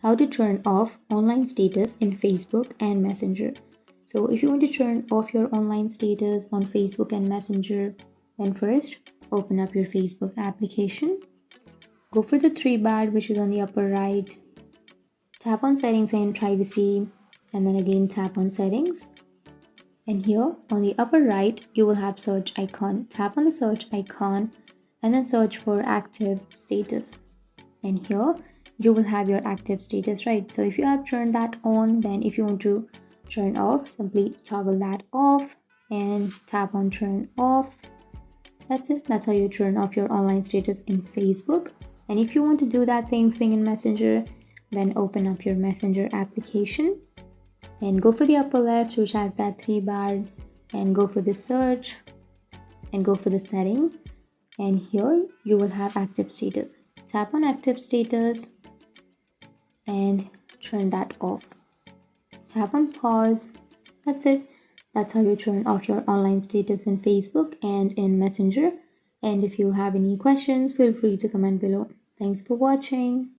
how to turn off online status in Facebook and Messenger. So if you want to turn off your online status on Facebook and Messenger, then first open up your Facebook application. Go for the three bar which is on the upper right. Tap on settings and privacy, and then again tap on settings. And here on the upper right, you will have search icon. Tap on the search icon and then search for active status. And here you will have your active status, right? So if you have turned that on, then if you want to turn off, simply toggle that off and tap on turn off. That's it. That's how you turn off your online status in Facebook. And if you want to do that same thing in Messenger, then open up your Messenger application and go for the upper left, which has that three bar, and go for the search and go for the settings. And here you will have active status. Tap on active status and turn that off. Tap on pause. That's it. That's how you turn off your online status in Facebook and in Messenger. And if you have any questions, feel free to comment below. Thanks for watching.